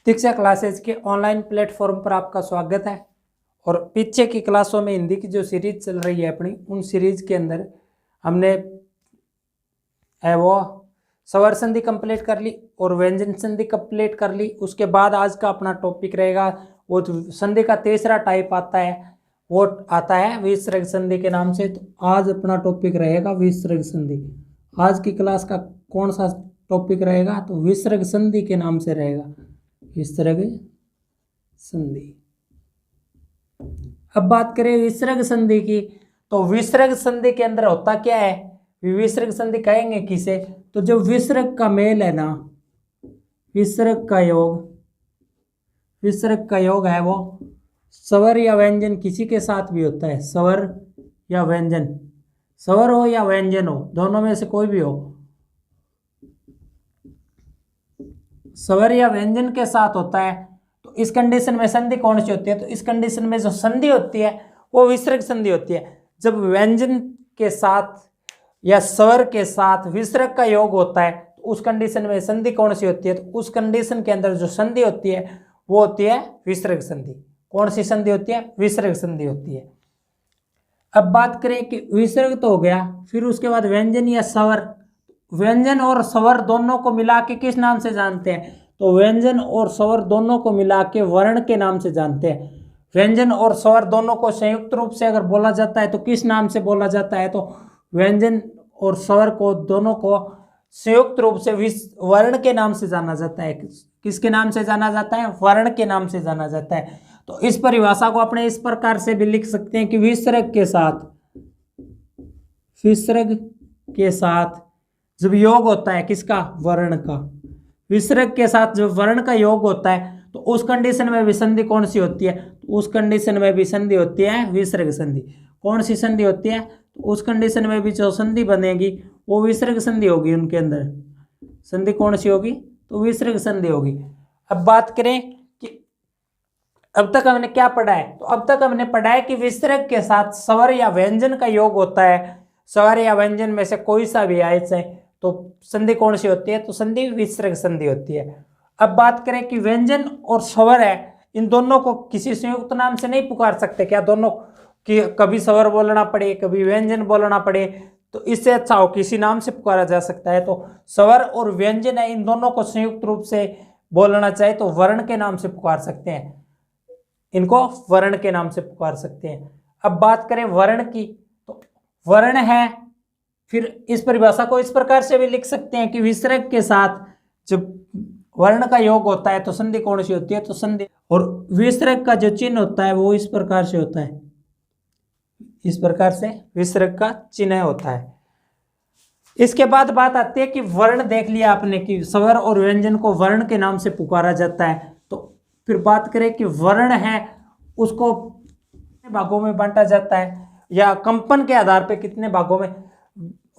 दीक्षा classes के online platform पर आपका स्वागत है। और पीछे की क्लासों में हिंदी की जो सीरीज चल रही है अपनी, उन सीरीज के अंदर हमने वो स्वर संधि कंप्लीट कर ली और व्यंजन संधि कंप्लीट कर ली। उसके बाद आज का अपना टॉपिक रहेगा वो संधि का तीसरा टाइप आता है, वो आता है विसर्ग संधि के नाम से। तो आज अपना टॉपिक रहेगा विसर्ग संधि। आज की क्लास का कौन सा टॉपिक रहेगा? तो विसर्ग संधि के नाम से रहेगा, विसर्ग संधि। अब बात करें विसर्ग संधि की, तो विसर्ग संधि के अंदर होता क्या है? विसर्ग संधि कहेंगे किसे? तो जो विसर्ग का मेल है ना, विसर्ग का योग है वो स्वर या व्यंजन किसी के साथ भी होता है। स्वर या व्यंजन, स्वर हो या व्यंजन हो, दोनों में से कोई भी हो, स्वर या व्यंजन के साथ होता है। तो इस कंडीशन में संधि कौन सी होती है? तो इस कंडीशन में जो संधि होती है वो विसर्ग संधि होती है। जब व्यंजन के साथ या स्वर के साथ विसर्ग का योग होता है तो उस कंडीशन में संधि कौन सी होती है? तो उस कंडीशन के अंदर जो संधि होती है वो होती है विसर्ग संधि। कौन सी संधि होती है? विसर्ग संधि होती है। अब बात करें कि विसर्ग तो हो गया, फिर उसके बाद व्यंजन या स्वर। व्यंजन और स्वर दोनों को मिला के किस नाम से जानते हैं? तो व्यंजन और स्वर दोनों को मिला के वर्ण के नाम से जानते हैं। व्यंजन और स्वर दोनों को संयुक्त रूप से अगर बोला जाता है तो किस नाम से बोला जाता है? तो व्यंजन और स्वर को दोनों को संयुक्त रूप से वर्ण के नाम से जाना जाता है। किसके नाम से जाना जाता है? वर्ण के नाम से जाना जाता है। तो इस परिभाषा को अपने इस प्रकार से भी लिख सकते हैं कि विसर्ग के साथ जब योग होता है किसका? वर्ण का। विसर्ग के साथ जब वर्ण का योग होता है तो उस कंडीशन में भी संधि कौन सी होती है? तो उस कंडीशन में भी संधि होती है विसर्ग संधि। कौन सी संधि होती है? तो उस कंडीशन में भी जो संधि बनेगी वो विसर्ग संधि होगी। उनके अंदर संधि कौन सी होगी? तो विसर्ग संधि होगी। अब बात करें कि अब तक हमने क्या पढ़ा है? तो अब तक हमने पढ़ा है कि विसर्ग के साथ स्वर या व्यंजन का योग होता है। स्वर या व्यंजन में से कोई सा भी आए चाहे तो संधि कौन सी होती है? तो संधि विसर्ग संधि होती है। अब बात करें कि व्यंजन और स्वर है, इन दोनों को किसी संयुक्त नाम से नहीं पुकार सकते क्या? दोनों कि कभी स्वर बोलना पड़े कभी व्यंजन बोलना पड़े, तो इससे अच्छा हो किसी नाम से पुकारा जा सकता है। तो स्वर और व्यंजन है, इन दोनों को संयुक्त रूप से बोलना चाहे तो वर्ण के नाम से पुकार सकते हैं। इनको वर्ण के नाम से पुकार सकते हैं। अब बात करें वर्ण की, तो वर्ण है, फिर इस परिभाषा को इस प्रकार से भी लिख सकते हैं कि विसर्ग के साथ जब वर्ण का योग होता है तो संधि कौन सी होती है? तो संधि। और विसर्ग का जो चिन्ह होता है वो इस प्रकार से होता है, इस प्रकार से विसर्ग का चिन्ह होता है। इसके बाद बात आती है कि वर्ण देख लिया आपने कि स्वर और व्यंजन को वर्ण के नाम से पुकारा जाता है। तो फिर बात करें कि वर्ण है उसको कितने भागों में बांटा जाता है, या कंपन के आधार पे कितने भागों में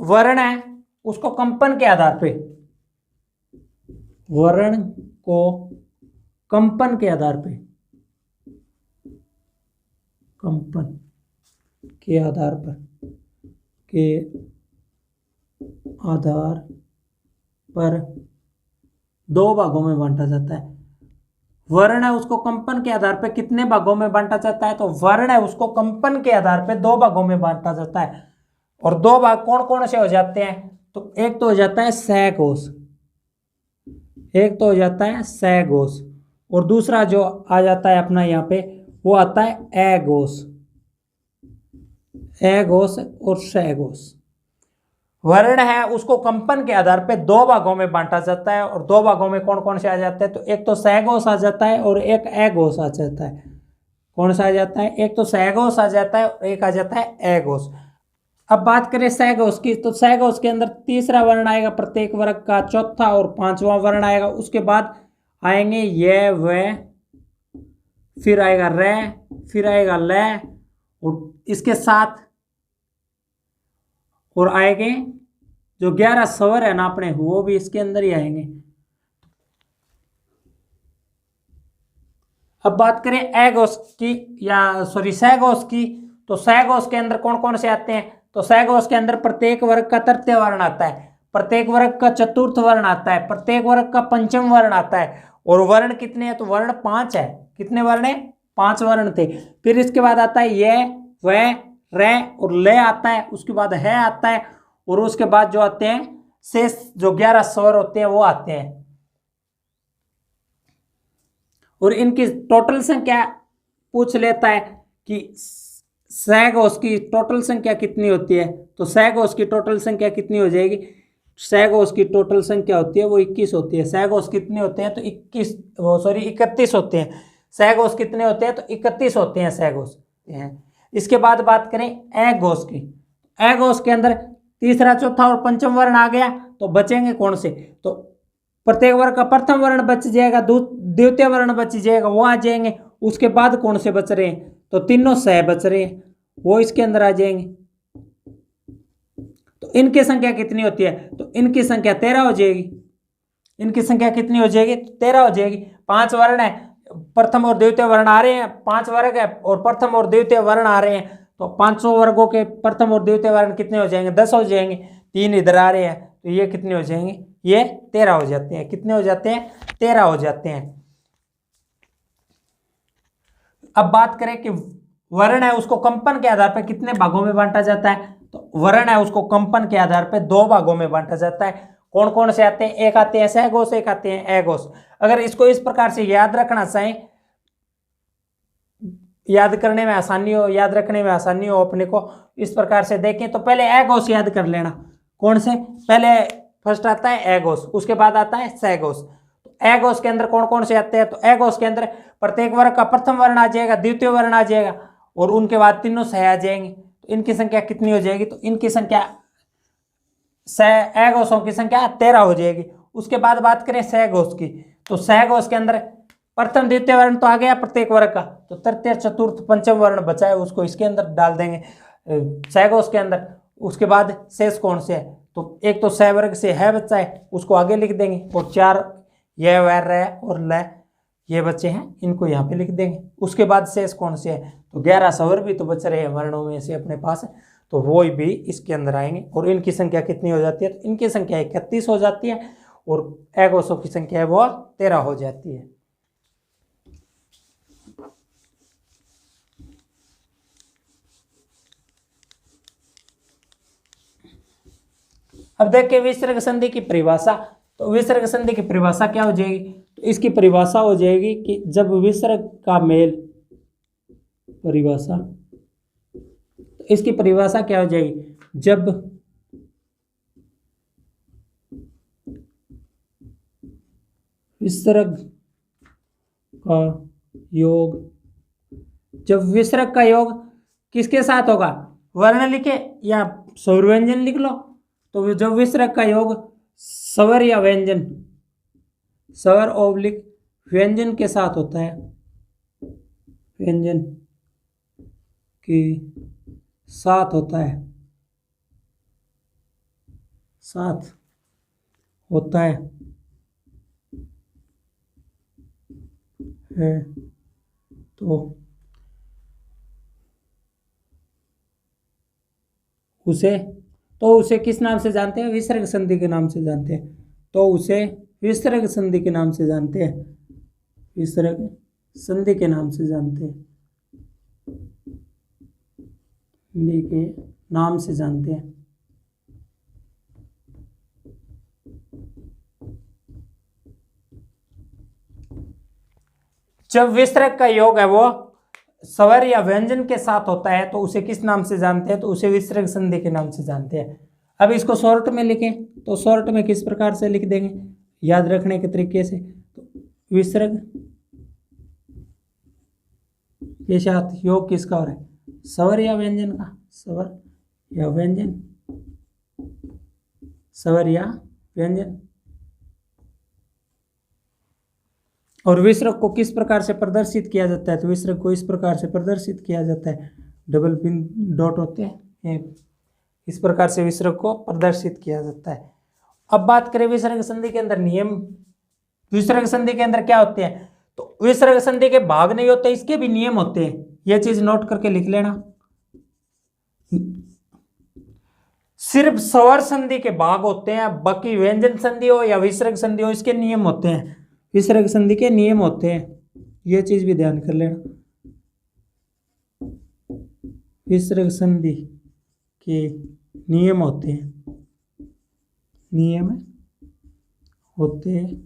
वर्ण है उसको कंपन के आधार पे, वर्ण को कंपन के आधार पे, कंपन के आधार पर दो भागों में बांटा जाता है। वर्ण है उसको कंपन के आधार पर कितने भागों में बांटा जाता है? तो वर्ण है उसको कंपन के आधार पर दो भागों में बांटा जाता है। और दो भाग कौन कौन से हो जाते हैं? तो एक तो हो जाता है सहघोष, एक तो हो जाता है सहघोष, और दूसरा जो आ जाता है अपना यहाँ पे वो आता है अघोष। अघोष और सहघोष। वर्ण है उसको कंपन के आधार पे दो भागों में बांटा जाता है, और दो भागों में कौन कौन से आ जाते हैं? तो एक तो सहघोष आ जाता है और एक अघोष आ जाता है। कौन सा आ जाता है? एक तो सहघोष आ जाता है और एक आ जाता है अघोष। अब बात करें सहघोष की, तो सहघोष के अंदर तीसरा वर्ण आएगा प्रत्येक वर्ग का, चौथा और पांचवा वर्ण आएगा। उसके बाद आएंगे ये व, फिर आएगा रे, फिर आएगा ल, और इसके साथ और आएंगे जो 11 स्वर है ना अपने, वो भी इसके अंदर ही आएंगे। अब बात करें अघोष की या सहघोष की, तो सहघोष के अंदर कौन कौन से आते हैं? तो सहघोष के अंदर प्रत्येक वर्ग का तृतीय वर्ण आता है। प्रत्येक वर्ग का चतुर्थ वर्ण आता है, प्रत्येक वर्ग का पंचम वर्ण आता है। और वर्ण कितने हैं? तो वर्ण 5 है। कितने वर्ण है? 5 वर्ण थे। फिर इसके बाद आता है ये, वह, रे और ले आता है। उसके बाद है आता है। और उसके बाद जो आते हैं शेष जो 11 स्वर होते हैं वो आते हैं। और इनकी टोटल संख्या पूछ लेता है कि सहघोष की टोटल संख्या कितनी होती है। तो सहघोष की टोटल संख्या कितनी हो जाएगी? सहघोष की टोटल संख्या होती है वो 21 होती है। सहघोष कितने होते हैं? तो 31 होते हैं। सहघोष कितने होते हैं? तो 31 होते हैं सहघोष। इसके बाद बात करें अघोष की। अघोष के अंदर तीसरा, चौथा और पंचम वर्ण आ गया, तो बचेंगे कौन से? तो प्रत्येक वर्ग का प्रथम वर्ण बच जाएगा, द्वितीय वर्ण बच जाएगा, वो आ जाएंगे। उसके बाद कौन से बच रहे हैं? तो तीनों सह बच रहे हैं, वो इसके अंदर आ जाएंगे। तो इनकी संख्या कितनी होती है? तो इनकी संख्या 13 हो जाएगी। इनकी संख्या कितनी हो जाएगी? 13 हो जाएगी। 5 वर्ण है, प्रथम और द्वितीय वर्ण आ रहे हैं। 5 वर्ग है और प्रथम और द्वितीय वर्ण आ रहे हैं। तो 500 वर्गों के प्रथम और द्वितीय वर्ण कितने हो जाएंगे? 10 हो जाएंगे। 3 इधर आ रहे हैं, तो ये कितने हो जाएंगे? ये 13 हो जाते हैं। कितने हो जाते हैं? 13 हो जाते हैं। अब बात करें कि वर्ण है उसको कंपन के आधार पर कितने भागों में बांटा जाता है। तो वर्ण है उसको कंपन के आधार पर 2 भागों में बांटा जाता है। कौन कौन से आते हैं? एक आते हैं सहघोष, एक आते हैं अघोष। अगर इसको इस प्रकार से याद रखना चाहें, याद करने में आसानी हो, याद रखने में आसानी हो अपने को, इस प्रकार से देखें तो पहले अघोष याद कर लेना। कौन से? पहले फर्स्ट आता है अघोष, उसके बाद आता है सहघोष। अघोष के अंदर कौन कौन से आते हैं? तो अघोष के अंदर प्रत्येक वर्ग का प्रथम वर्ण आ जाएगा, द्वितीय वर्ण आ जाएगा और उनके बाद तीनों सह आ जाएंगे। तो इनकी संख्या कितनी हो जाएगी? तो इनकी संख्या अघोषों की संख्या 13 हो जाएगी। उसके बाद बात करें सहघोष की, तो सहघोष के अंदर प्रथम द्वितीय वर्ण तो आ गया प्रत्येक वर्ग का, तो तृतीय चतुर्थ पंचम वर्ण बचा है उसको इसके अंदर डाल देंगे सहघोष के अंदर। उसके बाद शेष कौन से है? तो एक तो सह वर्ग से है बच्चा है, उसको आगे लिख देंगे। और 4 यह, वह, र और ल ये बच्चे हैं, इनको यहाँ पे लिख देंगे। उसके बाद शेष कौन से है? तो 11 स्वर भी तो बच रहे हैं वर्णों में से अपने पास, तो वो भी इसके अंदर आएंगे। और इनकी संख्या कितनी हो जाती है? तो इनकी संख्या 31 हो जाती है और अघोषों की संख्या है वो 13 हो जाती है। अब देखिए विसर्ग संधि की परिभाषा। तो विसर्ग संधि की परिभाषा क्या हो जाएगी? तो इसकी परिभाषा हो जाएगी कि जब विसर्ग का मेल, परिभाषा, तो इसकी परिभाषा क्या हो जाएगी? जब विसर्ग का योग, जब विसर्ग का योग किसके साथ होगा? वर्ण लिखे या स्वर व्यंजन लिख लो। तो जब विसर्ग का योग स्वर या व्यंजन, स्वर ओब्लिक व्यंजन के साथ होता है, व्यंजन के साथ होता है, साथ होता है तो उसे किस नाम से जानते हैं? विसर्ग संधि के नाम से जानते हैं। तो उसे विसर्ग संधि के नाम से जानते हैं, विसर्ग संधि के नाम से जानते हैं, संधि के नाम से जानते हैं। जब विसर्ग का योग है वो स्वर या व्यंजन के साथ होता है तो उसे किस नाम से जानते हैं? तो उसे विसर्ग संधि के नाम से जानते हैं। अब इसको शॉर्ट में लिखें तो शॉर्ट में किस प्रकार से लिख देंगे याद रखने के तरीके से? तो विसर्ग के साथ योग किसका हो रहा है? स्वर या व्यंजन का, स्वर या व्यंजन, स्वर या व्यंजन। और विसर्ग को किस प्रकार से प्रदर्शित किया जाता है? तो विसर्ग को इस प्रकार से प्रदर्शित किया जाता है, डबल पिन डॉट होते हैं, इस प्रकार से विसर्ग को प्रदर्शित किया जाता है। अब बात करें विसर्ग संधि के अंदर नियम। विसर्ग संधि के अंदर क्या होते हैं? तो विसर्ग संधि के भाग नहीं होते, इसके भी नियम होते हैं। यह चीज नोट करके लिख लेना। सिर्फ स्वर संधि के भाग होते हैं, बाकी व्यंजन संधि हो या विसर्ग संधि हो इसके नियम होते हैं, विसर्ग संधि के नियम होते हैं, ये चीज भी ध्यान कर लेना। विसर्ग संधि के नियम होते हैं, नियम होते हैं।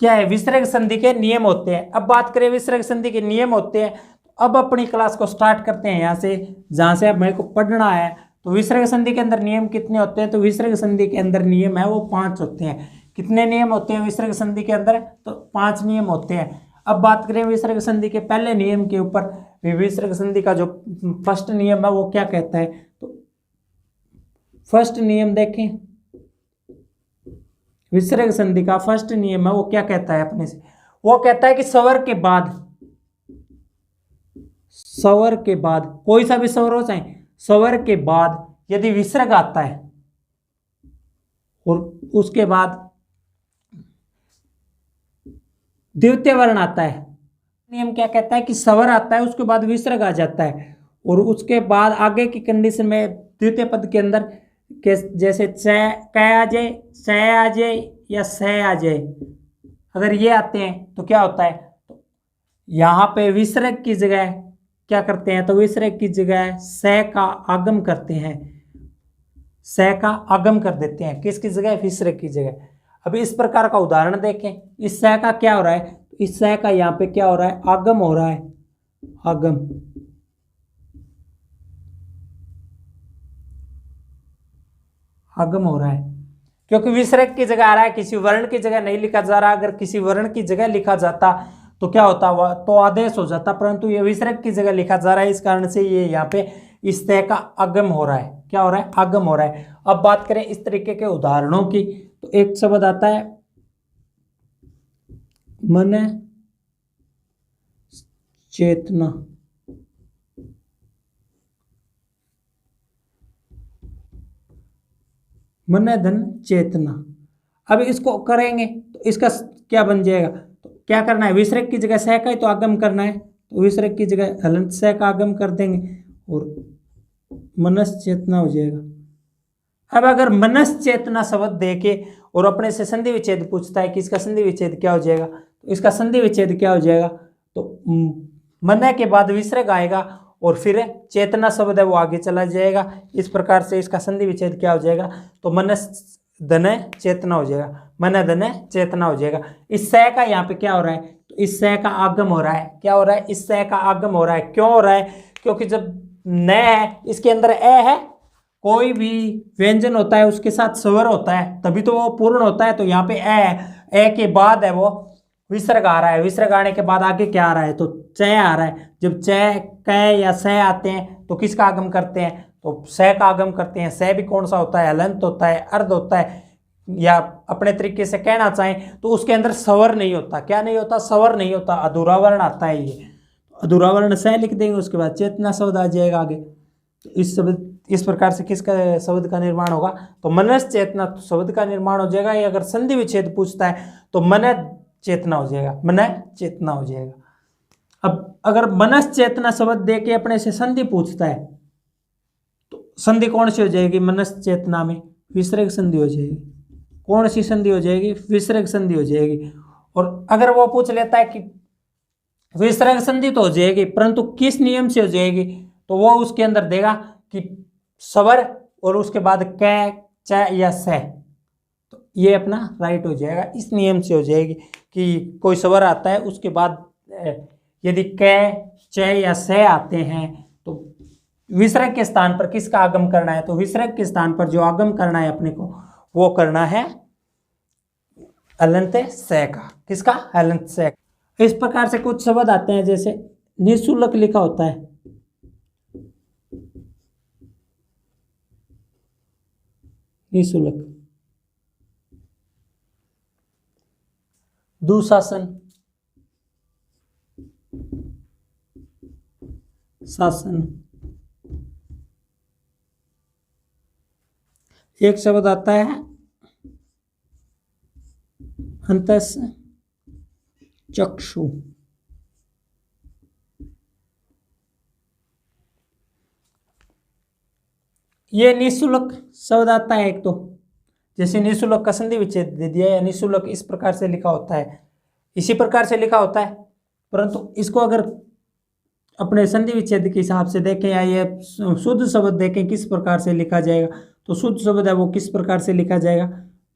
क्या है? विसर्ग संधि के नियम होते हैं। अब बात करें विसर्ग संधि के नियम होते हैं, अब अपनी क्लास को स्टार्ट करते हैं यहाँ से, जहां से अब मेरे को पढ़ना है। तो विसर्ग संधि के अंदर नियम कितने होते हैं? तो विसर्ग संधि के अंदर नियम है वो 5 होते हैं। कितने नियम होते हैं विसर्ग संधि के अंदर? तो 5 नियम होते हैं। अब बात करें विसर्ग संधि के पहले नियम के ऊपर, विसर्ग संधि का जो फर्स्ट नियम है वो क्या कहता है? तो फर्स्ट नियम देखें, विसर्ग संधि का फर्स्ट नियम है वो क्या कहता है अपने से? वो कहता है कि स्वर के बाद, स्वर के बाद कोई सा भी स्वर हो चाहे, स्वर के बाद यदि विसर्ग आता है और उसके बाद द्वितीय वर्ण आता है, नियम क्या कहता है कि स्वर आता है उसके बाद विसर्ग आ जाता है और उसके बाद आगे की कंडीशन में द्वितीय पद के अंदर के जैसे क आ जाए, च आ जाए या स आ जाए, अगर ये आते हैं तो क्या होता है? तो यहाँ पे विसर्ग की जगह क्या करते हैं? तो विसर्ग की जगह स का आगम करते हैं, स का आगम कर देते हैं। किसकी जगह? विसर्ग की जगह। अब इस प्रकार का उदाहरण देखें, इस स का क्या हो रहा है? इस स का यहाँ पे क्या हो रहा है? आगम हो रहा है, आगम। आगम हो रहा है क्योंकि विसर्ग की जगह आ रहा है, किसी वर्ण की जगह नहीं लिखा जा रहा। अगर किसी वर्ण की जगह लिखा जाता तो क्या होता? वह तो आदेश हो जाता, परंतु ये विसर्ग की जगह लिखा जा रहा है, इस कारण से ये यहाँ पे इस तय का आगम हो रहा है। क्या हो रहा है? आगम हो रहा है। अब बात करें इस तरीके के उदाहरणों की, तो एक शब्द आता है मन चेतना, मन धन चेतना। अब इसको करेंगे तो इसका क्या बन जाएगा? तो क्या करना है? विसर्ग की जगह सह का ही तो आगम करना है, तो विसर्ग की जगह हलंत सह का आगम कर देंगे और मनस चेतना हो जाएगा। अब अगर मनस चेतना शब्द देके और अपने से संधि विच्छेद पूछता है कि इसका संधि विच्छेद क्या हो जाएगा, तो इसका संधि विच्छेद क्या हो जाएगा? तो मन के बाद विसर्ग आएगा और फिर चेतना शब्द है वो आगे चला जाएगा। इस प्रकार से इसका संधि विच्छेद क्या हो जाएगा? तो मनस धन चेतना हो जाएगा, मन धन चेतना हो जाएगा। इस सह का यहाँ पे क्या हो रहा है? तो इस सह का आगम हो रहा है। क्या हो रहा है? इस सह का आगम हो रहा है। क्यों हो रहा है? क्योंकि जब न है इसके अंदर ए है, कोई भी व्यंजन होता है उसके साथ स्वर होता है तभी तो वो पूर्ण होता है। तो यहाँ पे ए के बाद है वो विसर्ग आ रहा है, विसर्ग आने के बाद आगे क्या आ रहा है? तो च आ रहा है। जब च क या स आते हैं तो किसका आगम करते हैं? तो स का आगम करते हैं। स भी कौन सा होता है? हलंत होता है, अर्ध होता है, या अपने तरीके से कहना चाहें तो उसके अंदर स्वर नहीं होता। क्या नहीं होता? स्वर नहीं होता, अधूरा वर्ण आता है। ये अधूरा वर्ण स लिख देंगे, उसके बाद चेतना शब्द आ जाएगा आगे। तो इस प्रकार से किसका शब्द का निर्माण होगा? तो मनस चेतना शब्द का निर्माण हो जाएगा। ये अगर संधि विच्छेद पूछता है तो मन चेतना हो जाएगा, मन चेतना हो जाएगा। अब अगर मनस चेतना शब्द दे के अपने से संधि पूछता है तो संधि कौन सी हो जाएगी? मनस चेतना में विसर्ग संधि हो जाएगी। कौन सी संधि हो जाएगी? विसर्ग संधि हो जाएगी। और अगर वो पूछ लेता है कि विसर्ग संधि तो हो जाएगी परंतु किस नियम से हो जाएगी, तो वो उसके अंदर देगा कि स्वर और उसके बाद क च या स, तो ये अपना राइट हो जाएगा। इस नियम से हो जाएगी कि कोई स्वर आता है उसके बाद यदि क च या स आते हैं तो विसर्ग के स्थान पर किसका आगम करना है? तो विसर्ग के स्थान पर जो आगम करना है अपने को वो करना है हलंत स का। किसका? हलंत स। इस प्रकार से कुछ शब्द आते हैं जैसे निःशुल्क लिखा होता है, निःशुल्क, दुशासन, शासन। एक शब्द आता है अंतस चक्षु। ये निःशुल्क शब्द आता है एक तो, जैसे निःशुल्क का संधि विच्छेद दे दिया, या निःशुल्क इस प्रकार से लिखा होता है, इसी प्रकार से लिखा होता है। परंतु इसको अगर अपने संधि विच्छेद के हिसाब से देखें या ये शुद्ध शब्द देखें किस प्रकार से लिखा जाएगा, तो शुद्ध शब्द है वो किस प्रकार से लिखा जाएगा,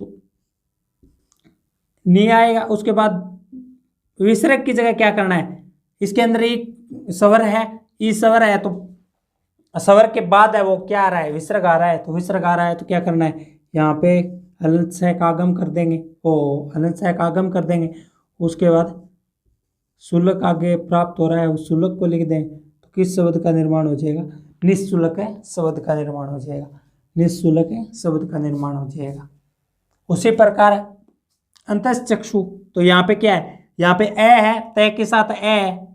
तो नहीं आएगा। उसके बाद विसर्ग की जगह क्या करना है, इसके अंदर एक स्वर है, ई स्वर है, तो स्वर के बाद है वो क्या आ रहा है, विसर्ग आ रहा है। तो विसर्ग आ रहा है तो क्या करना है, यहाँ पे हलंत सह का आगम कर देंगे, ओ हलंत सह का आगम कर देंगे। उसके बाद शुल्क आगे प्राप्त हो रहा है, उस शुल्क को लिख दें, तो किस शब्द का निर्माण हो जाएगा, निःशुल्क है शब्द का निर्माण हो जाएगा, निःशुल्क है शब्द का निर्माण हो जाएगा। उसी प्रकार अंतश्चक्षु, तो यहाँ पे क्या है, यहाँ पे ए है, तय के साथ ए है,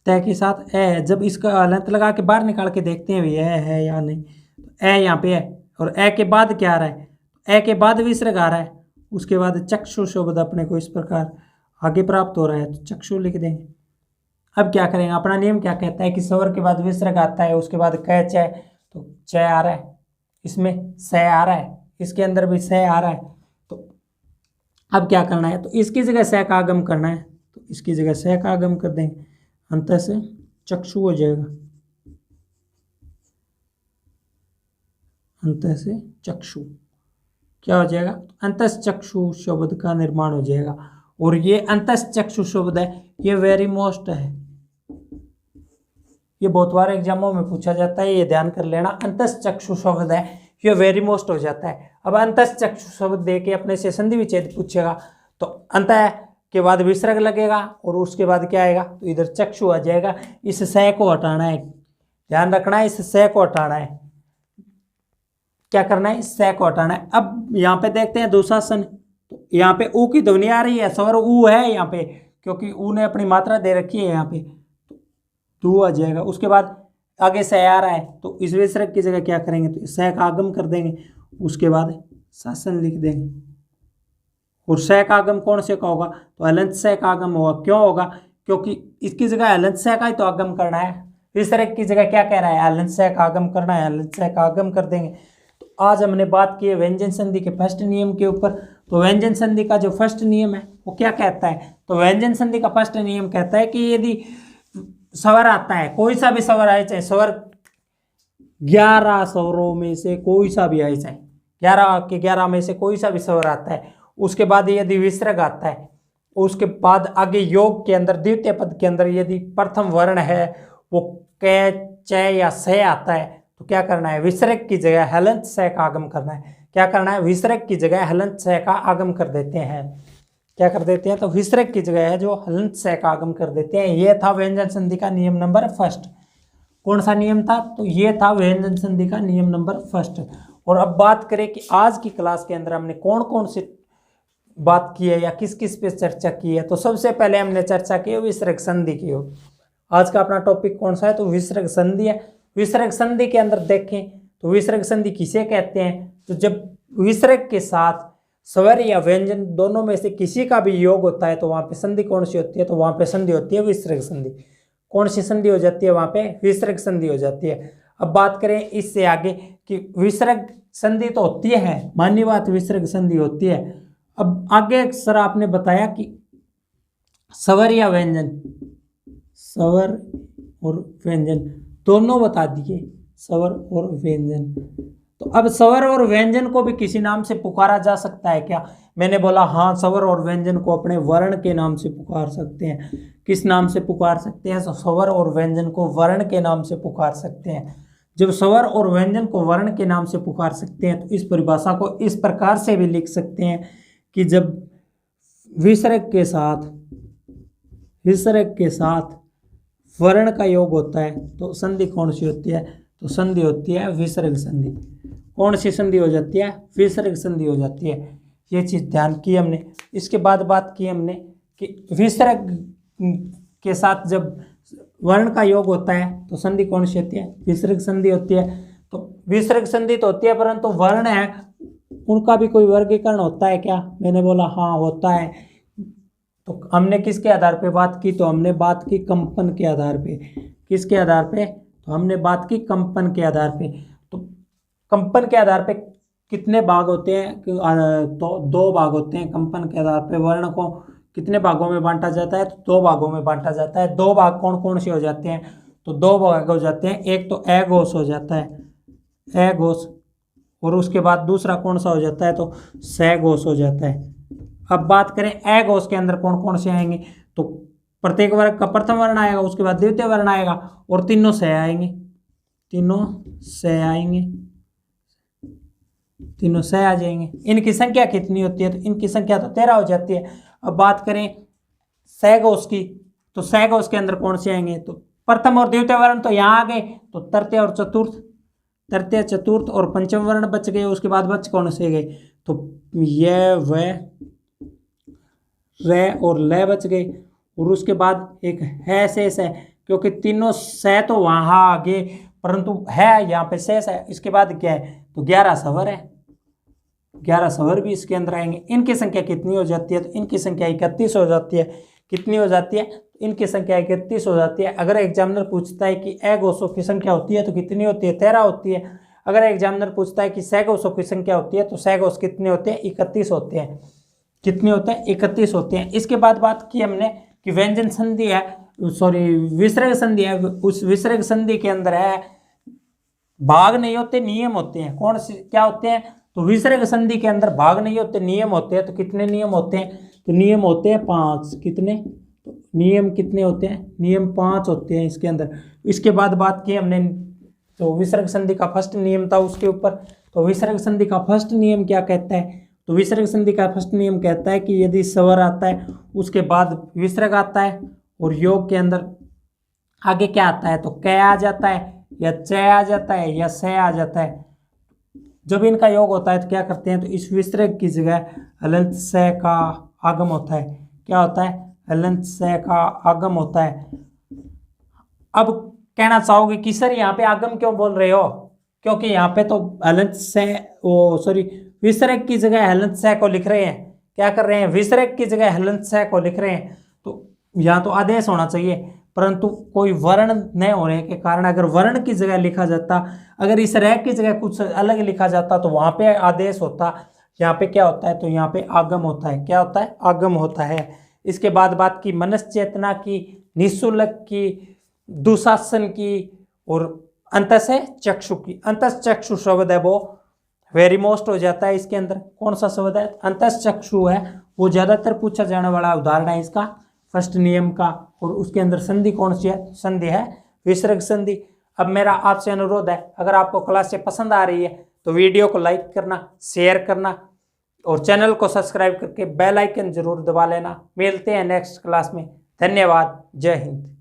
तय के साथ ए है। जब इसका हलंत लगा के बाहर निकाल के देखते हैं ये है या नहीं, तो ए यहाँ पे है, और ए के बाद क्या आ रहा है, ए के बाद विसर्ग आ रहा है। उसके बाद चक्षु शब्द अपने को इस प्रकार आगे प्राप्त हो रहा है, तो चक्षु लिख देंगे। अब क्या करेंगे, अपना नियम क्या कहता है कि स्वर के बाद विसर्ग आता है, उसके बाद क च, तो च आ रहा है, इसमें स आ रहा है, इसके अंदर भी स आ रहा है। तो अब क्या करना है, तो इसकी जगह स का आगम करना है, तो इसकी जगह स का आगम कर देंगे, अंत से चक्षु हो जाएगा, अंत से चक्षु क्या हो जाएगा, अंतश्चक्षु शब्द का निर्माण हो जाएगा। और ये अंतश्चक्षु शब्द है, ये वेरी मोस्ट है, ये बहुत बार एग्जामों में पूछा जाता है, ये ध्यान कर लेना। अंतश्चक्षु शब्द है, ये वेरी मोस्ट हो जाता है। अब अंतश्चक्षु शब्द दे के अपने से संधि विच्छेद पूछेगा, तो अंत के बाद विसर्ग लगेगा, और उसके बाद क्या आएगा, तो इधर चक्षु आ जाएगा। इस स को हटाना है, ध्यान रखना है, इस स को हटाना है, क्या करना है, इस स को हटाना है। अब यहाँ पे देखते हैं दुशासन, तो यहाँ पे ऊ की ध्वनि आ रही है, स्वर ऊ है यहाँ पे, क्योंकि ऊ ने अपनी मात्रा दे रखी है यहाँ पे, तो आ जाएगा। उसके बाद आगे स आ रहा है, तो इस विसर्ग की जगह क्या करेंगे, तो स का आगम कर देंगे, उसके बाद शासन लिख देंगे। और स का आगम कौन से का होगा, तो हलंत स का आगम होगा। क्यों होगा, क्योंकि इसकी जगह हलंत स का ही तो आगम करना है, विसर्ग की जगह क्या कह रहा है, हलंत स का आगम करना है, हलंत स का आगम कर देंगे। तो आज हमने बात की है व्यंजन संधि के फर्स्ट नियम के ऊपर। तो व्यंजन संधि का जो फर्स्ट नियम है वो क्या कहता है, तो व्यंजन संधि का फर्स्ट नियम कहता है कि यदि स्वर आता है, कोई सा भी स्वर आए, चाहे स्वर 11 स्वरों में से कोई सा भी आए, चाहे 11 के 11 में से कोई सा भी स्वर आता है, उसके बाद यदि विसर्ग आता है, उसके बाद आगे योग के अंदर द्वितीय पद के अंदर यदि प्रथम वर्ण है वो क च या स आता है, तो क्या करना है, विसर्ग की जगह हलंत स का आगम करना है। क्या करना है, विसर्ग की जगह हलंत स का आगम कर देते हैं। क्या कर देते हैं, तो विसर्ग की जगह है जो हलंत स का आगम कर देते हैं। यह था व्यंजन संधि का नियम नंबर फर्स्ट। कौन सा नियम था, तो ये था व्यंजन संधि का नियम नंबर फर्स्ट। और अब बात करें कि आज की क्लास के अंदर हमने कौन कौन सी बात की है या किस किस पे चर्चा की है। तो सबसे पहले हमने चर्चा की विसर्ग संधि की हो। आज का अपना टॉपिक कौन सा है, तो विसर्ग संधि है। विसर्ग संधि के अंदर देखें तो विसर्ग संधि किसे कहते हैं, तो जब विसर्ग के साथ स्वर या व्यंजन दोनों में से किसी का भी योग होता है तो वहां पे संधि कौन सी होती है, तो वहां पे संधि होती है विसर्ग संधि। कौन सी संधि हो जाती है, वहां पे विसर्ग संधि हो जाती है। अब बात करें इससे आगे कि विसर्ग संधि तो होती है, मान्य बात, विसर्ग संधि होती है। अब आगे सर आपने बताया कि स्वर या व्यंजन, स्वर और व्यंजन दोनों बता दिए, स्वर और व्यंजन। तो अब स्वर और व्यंजन को भी किसी नाम से पुकारा जा सकता है क्या, मैंने बोला हाँ, स्वर और व्यंजन को अपने वर्ण के नाम से पुकार सकते हैं। किस नाम से पुकार सकते हैं, तो स्वर और व्यंजन को वर्ण के नाम से पुकार सकते हैं। जब स्वर और व्यंजन को वर्ण के नाम से पुकार सकते हैं तो इस परिभाषा को इस प्रकार से भी लिख सकते हैं कि जब विसर्ग के साथ वर्ण का योग होता है तो संधि कौन सी होती है, तो संधि होती है विसर्ग संधि। कौन सी संधि हो जाती है, विसर्ग संधि हो जाती है। ये चीज़ ध्यान की हमने। इसके बाद बात की हमने कि विसर्ग के साथ जब वर्ण का योग होता है तो संधि कौन सी होती है, विसर्ग संधि होती है। तो विसर्ग संधि तो होती है, परंतु वर्ण है उनका भी कोई वर्गीकरण होता है क्या, मैंने बोला हाँ होता है। तो हमने किसके आधार पे बात की, तो हमने बात की कंपन के आधार पे। किसके आधार पे, तो हमने बात की कंपन के आधार पे। तो कंपन के आधार पे कितने भाग होते हैं, तो 2 भाग होते हैं। कंपन के आधार पे वर्ण को कितने भागों में बांटा जाता है, तो 2 भागों में बांटा जाता है। 2 भाग कौन कौन से हो जाते हैं, तो 2 भाग हो जाते हैं। एक तो अघोष हो जाता है, अघोष, और उसके बाद दूसरा कौन सा हो जाता है, तो सघोष हो जाता है। अब बात करें अघोष के अंदर कौन कौन से आएंगे, तो प्रत्येक वर्ग का प्रथम वर्ण आएगा, उसके बाद द्वितीय वर्ण आएगा, और तीनों से आएंगे, तीनों से आएंगे, तीनों से आ जाएंगे। इनकी संख्या कितनी होती है, तो इनकी संख्या तो 13 हो जाती है। अब बात करें सघोष की, तो सघोष के अंदर कौन से आएंगे, तो प्रथम और द्वितीय वर्ण तो यहाँ आ गए, तो तृतीय और चतुर्थ, तृतीय चतुर्थ और पंचम वर्ण बच गए। उसके बाद बच कौन से गए, तो ये व रे और ले बच गए, और उसके बाद एक है शेष है, क्योंकि तीनों से तो वहां आगे, परंतु है यहाँ पे शेष है। इसके बाद क्या है, तो 11 सवर है, 11 सवर भी इसके अंदर आएंगे। इनकी संख्या कितनी हो जाती है, तो इनकी संख्या 31 हो जाती है। कितनी हो जाती है, इनकी संख्या 31 हो जाती है। अगर एग्जामिनर पूछता है कि अघोषों की संख्या होती है तो कितनी होती है, 13 होती है। अगर एग्जामिनर पूछता है कि सघोषों की संख्या होती है, तो सघोष कितने होते हैं, 31 होते हैं। कितने होते हैं, 31 होते हैं। इसके बाद बात की हमने कि व्यंजन संधि है, सॉरी विसर्ग संधि है। उस विसर्ग संधि के अंदर है भाग नहीं होते, नियम होते हैं। कौन से क्या होते हैं, तो विसर्ग संधि के अंदर भाग नहीं होते, नियम होते हैं। तो कितने नियम होते हैं, तो नियम होते हैं 5। कितने, तो नियम कितने होते हैं, नियम 5 होते हैं इसके अंदर। इसके बाद बात की हमने, तो विसर्ग संधि का फर्स्ट नियम था उसके ऊपर। तो विसर्ग संधि का फर्स्ट नियम क्या कहता है, तो विसर्ग संधि का फर्स्ट नियम कहता है कि यदि स्वर आता है उसके बाद विसर्ग आता है, और योग के अंदर आगे क्या आता है, तो क आ जाता है, या च आ जाता है, या स आ जाता है। जब इनका योग होता है तो क्या करते हैं, तो इस विसर्ग की जगह हलंत स का आगम होता है। क्या होता है, हलंत स का आगम होता है। अब कहना चाहोगे कि सर यहाँ पे आगम क्यों बोल रहे हो, क्योंकि यहाँ पे तो हलंत स सॉरी विसर्ग की जगह हलंत स को लिख रहे हैं। क्या कर रहे हैं, विसर्ग की जगह हलंत स को लिख रहे हैं। तो यहाँ तो आदेश होना चाहिए, परंतु कोई वर्ण न होने के कारण अगर वर्ण की जगह लिखा जाता, अगर इस रह की जगह कुछ अलग लिखा जाता, तो वहां पे आदेश होता। यहाँ पे क्या होता है, तो यहाँ पे आगम होता है। क्या होता है, आगम होता है। इसके बाद बात की मनश्चेतना की, निःशुल्क की, दुशासन की, और अंतस्य चक्षु की। अंतस्य चक्षु शब्द है वो वेरी मोस्ट हो जाता है इसके अंदर। कौन सा शब्द है, अंतस्य चक्षु है, वो ज्यादातर पूछा जाने वाला उदाहरण है इसका फर्स्ट नियम का। और उसके अंदर संधि कौन सी है, संधि है विसर्ग संधि। अब मेरा आपसे अनुरोध है, अगर आपको क्लास से पसंद आ रही है तो वीडियो को लाइक करना, शेयर करना, और चैनल को सब्सक्राइब करके बेल आइकन जरूर दबा लेना। मिलते हैं नेक्स्ट क्लास में। धन्यवाद। जय हिंद।